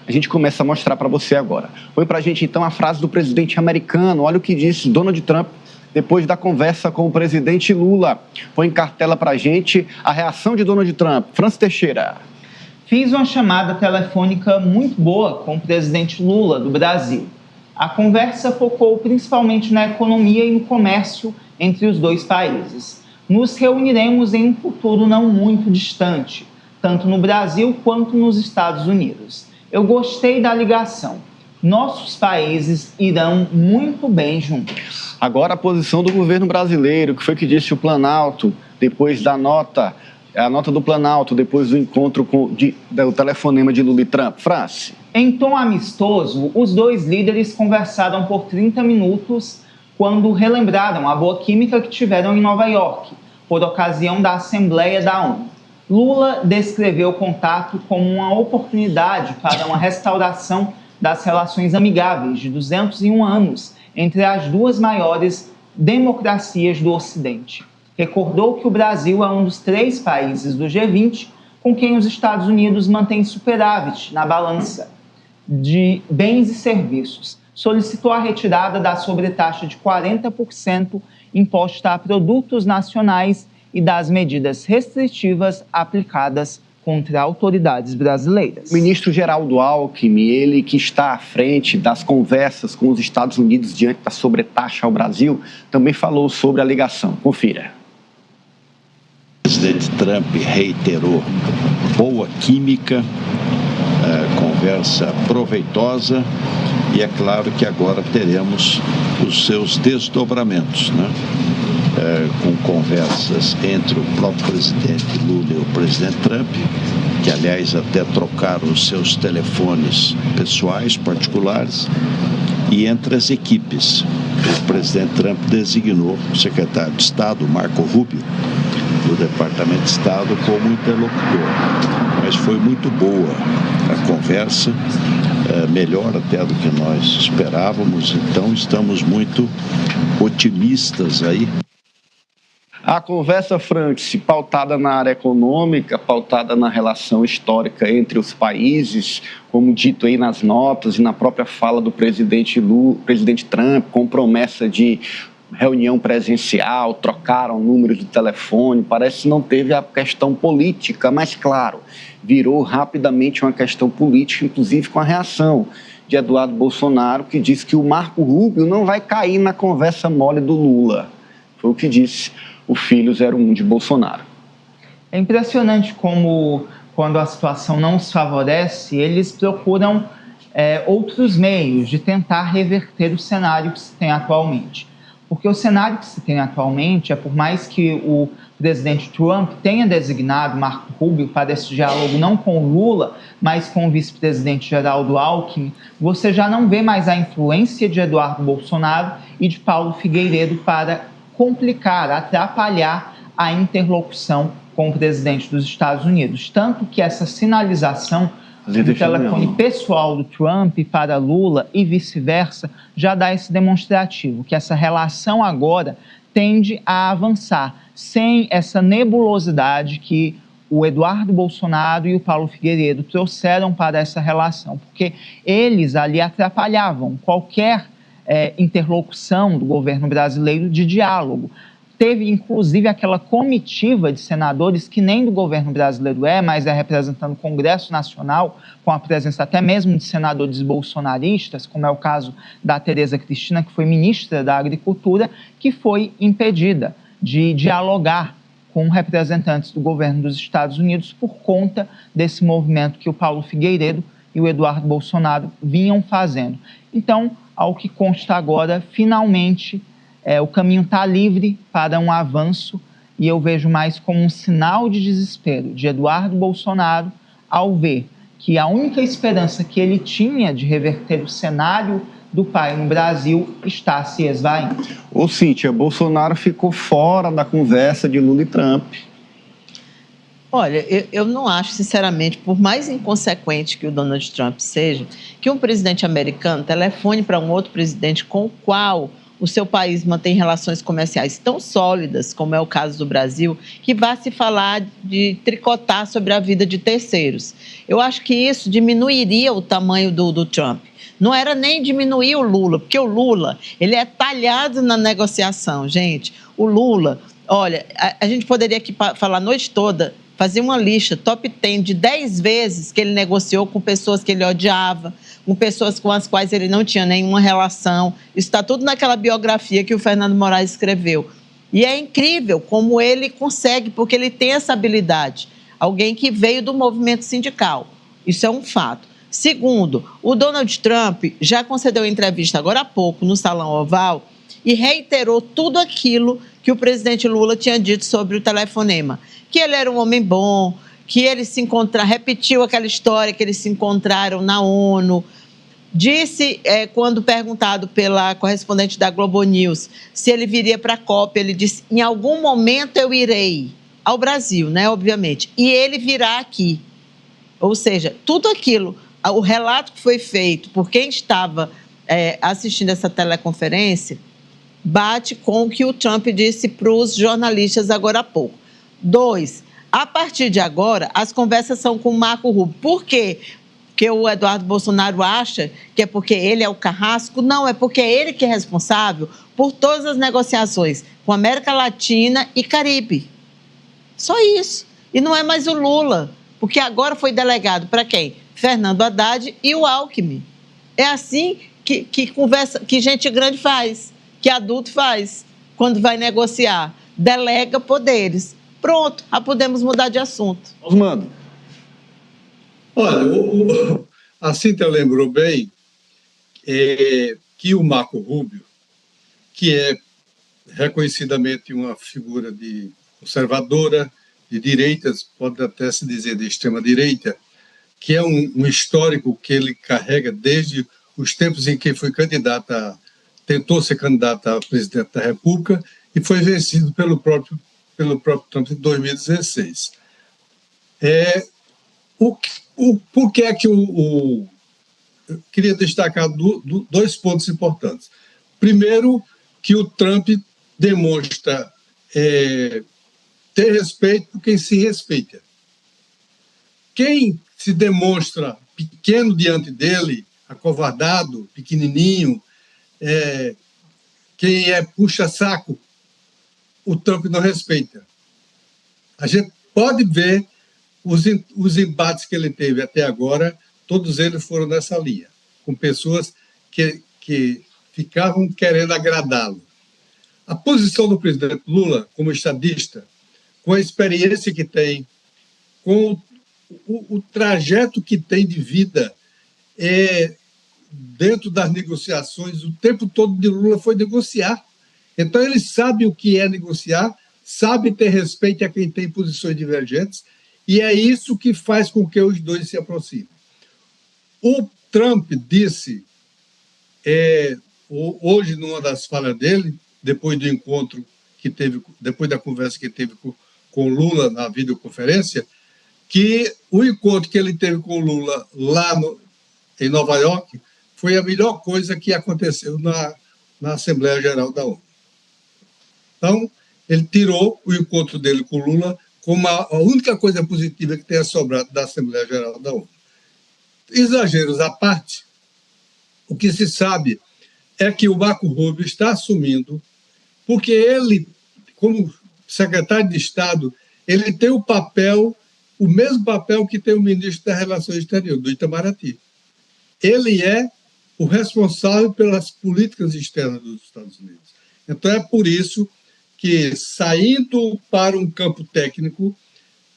A gente começa a mostrar para você agora. Põe para a gente, então, a frase do presidente americano. Olha o que disse Donald Trump depois da conversa com o presidente Lula. Põe em cartela para a gente a reação de Donald Trump. Francis Teixeira. Fiz uma chamada telefônica muito boa com o presidente Lula, do Brasil. A conversa focou principalmente na economia e no comércio entre os dois países. Nos reuniremos em um futuro não muito distante, tanto no Brasil quanto nos Estados Unidos. Eu gostei da ligação. Nossos países irão muito bem juntos. Agora a posição do governo brasileiro, que foi que disse o Planalto, depois da nota, a nota do Planalto, depois do encontro do telefonema de Lula e Trump. Franci. Em tom amistoso, os dois líderes conversaram por 30 minutos quando relembraram a boa química que tiveram em Nova York, por ocasião da Assembleia da ONU. Lula descreveu o contato como uma oportunidade para uma restauração das relações amigáveis de 201 anos entre as duas maiores democracias do Ocidente. Recordou que o Brasil é um dos 3 países do G20 com quem os Estados Unidos mantêm superávit na balança de bens e serviços. Solicitou a retirada da sobretaxa de 40% imposta a produtos nacionais e das medidas restritivas aplicadas contra autoridades brasileiras. O ministro Geraldo Alckmin, ele que está à frente das conversas com os Estados Unidos diante da sobretaxa ao Brasil, também falou sobre a ligação. Confira. O presidente Trump reiterou boa química, conversa proveitosa, e é claro que agora teremos os seus desdobramentos, né? Com conversas entre o próprio presidente Lula e o presidente Trump, que aliás até trocaram os seus telefones pessoais, particulares, e entre as equipes. O presidente Trump designou o secretário de Estado, Marco Rubio, do Departamento de Estado, como interlocutor. Mas foi muito boa a conversa, melhor até do que nós esperávamos, então estamos muito otimistas aí. A conversa, Francis, pautada na área econômica, pautada na relação histórica entre os países, como dito aí nas notas e na própria fala do presidente Trump, com promessa de reunião presencial, trocaram números de telefone, parece que não teve a questão política, mas claro, virou rapidamente uma questão política, inclusive com a reação de Eduardo Bolsonaro, que disse que o Marco Rubio não vai cair na conversa mole do Lula. Foi o que disse o filho 01 de Bolsonaro. É impressionante como, quando a situação não os favorece, eles procuram outros meios de tentar reverter o cenário que se tem atualmente. Porque o cenário que se tem atualmente é, por mais que o presidente Trump tenha designado Marco Rubio para esse diálogo não com o Lula, mas com o vice-presidente Geraldo Alckmin, você já não vê mais a influência de Eduardo Bolsonaro e de Paulo Figueiredo para complicar, atrapalhar a interlocução com o presidente dos Estados Unidos. Tanto que essa sinalização do telefone pessoal do Trump para Lula e vice-versa já dá esse demonstrativo, que essa relação agora tende a avançar, sem essa nebulosidade que o Eduardo Bolsonaro e o Paulo Figueiredo trouxeram para essa relação, porque eles ali atrapalhavam qualquer interlocução do governo brasileiro de diálogo. Teve, inclusive, aquela comitiva de senadores que nem do governo brasileiro mas é representando o Congresso Nacional, com a presença até mesmo de senadores bolsonaristas, como é o caso da Tereza Cristina, que foi ministra da Agricultura, que foi impedida de dialogar com representantes do governo dos Estados Unidos por conta desse movimento que o Paulo Figueiredo e o Eduardo Bolsonaro vinham fazendo. Então, ao que consta agora, finalmente, o caminho está livre para um avanço, e eu vejo mais como um sinal de desespero de Eduardo Bolsonaro ao ver que a única esperança que ele tinha de reverter o cenário do pai no Brasil está se esvaindo. Ô Cíntia, Bolsonaro ficou fora da conversa de Lula e Trump. Olha, eu não acho, sinceramente, por mais inconsequente que o Donald Trump seja, que um presidente americano telefone para um outro presidente com o qual o seu país mantém relações comerciais tão sólidas, como é o caso do Brasil, que vá se falar de tricotar sobre a vida de terceiros. Eu acho que isso diminuiria o tamanho do Trump. Não era nem diminuir o Lula, porque o Lula, ele é talhado na negociação, gente. O Lula, olha, a gente poderia aqui falar a noite toda, fazer uma lista, top 10 de 10 vezes que ele negociou com pessoas que ele odiava, com pessoas com as quais ele não tinha nenhuma relação. Isso está tudo naquela biografia que o Fernando Moraes escreveu. E é incrível como ele consegue, porque ele tem essa habilidade. Alguém que veio do movimento sindical. Isso é um fato. Segundo, o Donald Trump já concedeu entrevista agora há pouco no Salão Oval e reiterou tudo aquilo que o presidente Lula tinha dito sobre o telefonema. Que ele era um homem bom, que eles se encontraram, repetiu aquela história que eles se encontraram na ONU. Disse, quando perguntado pela correspondente da Globo News se ele viria para a COP, ele disse, em algum momento eu irei ao Brasil, né, obviamente, e ele virá aqui. Ou seja, tudo aquilo, o relato que foi feito por quem estava assistindo essa teleconferência, bate com o que o Trump disse para os jornalistas agora há pouco. 2, a partir de agora, as conversas são com o Marco Rubio. Por quê? Porque o Eduardo Bolsonaro acha que é porque ele é o carrasco. Não, é porque é ele que é responsável por todas as negociações com a América Latina e Caribe. Só isso. E não é mais o Lula, porque agora foi delegado para quem? Fernando Haddad e o Alckmin. É assim que conversa, que gente grande faz, que adulto faz, quando vai negociar. Delega poderes. Pronto, já podemos mudar de assunto. Osmando. Olha, a Cíntia lembrou bem que o Marco Rubio, que é reconhecidamente uma figura de conservadora, de direitas, pode até se dizer de extrema-direita, que é um histórico que ele carrega desde os tempos em que foi tentou ser candidato a presidente da República e foi vencido pelo próprio Trump em 2016. Por que é que eu queria destacar dois pontos importantes. Primeiro, que o Trump demonstra ter respeito por quem se respeita. Quem se demonstra pequeno diante dele, acovardado, pequenininho, quem puxa-saco, o Trump não respeita. A gente pode ver os embates que ele teve até agora, todos eles foram nessa linha, com pessoas que ficavam querendo agradá-lo. A posição do presidente Lula, como estadista, com a experiência que tem, com o trajeto que tem de vida dentro das negociações, o tempo todo de Lula foi negociar. Então, ele sabe o que é negociar, sabe ter respeito a quem tem posições divergentes, e é isso que faz com que os dois se aproximem. O Trump disse, hoje, numa das falas dele, depois do encontro que teve, depois da conversa que teve com Lula na videoconferência, que o encontro que ele teve com Lula lá em Nova York foi a melhor coisa que aconteceu na Assembleia Geral da ONU. Então, ele tirou o encontro dele com Lula como a única coisa positiva que tenha sobrado da Assembleia Geral da ONU. Exageros à parte, o que se sabe é que o Marco Rubio está assumindo, porque ele, como secretário de Estado, ele tem o mesmo papel que tem o ministro das Relações Exteriores, do Itamaraty. Ele é o responsável pelas políticas externas dos Estados Unidos. Então, é por isso que, saindo para um campo técnico,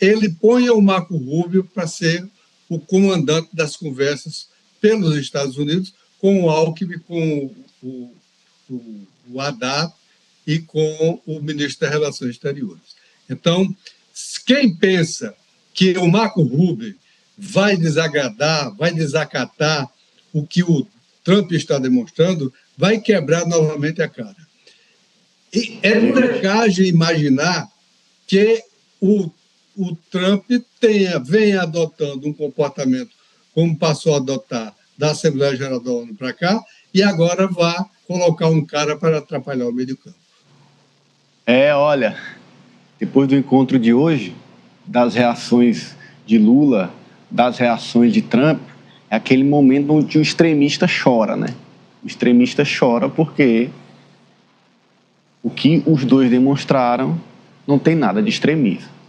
ele põe o Marco Rubio para ser o comandante das conversas pelos Estados Unidos com o Alckmin, com o Haddad e com o ministro das Relações Exteriores. Então, quem pensa que o Marco Rubio vai desagradar, vai desacatar o que o Trump está demonstrando, vai quebrar novamente a cara. E é molecagem imaginar que o Trump venha adotando um comportamento como passou a adotar da Assembleia Geral da ONU para cá e agora vá colocar um cara para atrapalhar o meio de campo. Olha, depois do encontro de hoje, das reações de Lula, das reações de Trump, é aquele momento onde o extremista chora, né? O extremista chora porque o que os dois demonstraram não tem nada de extremismo.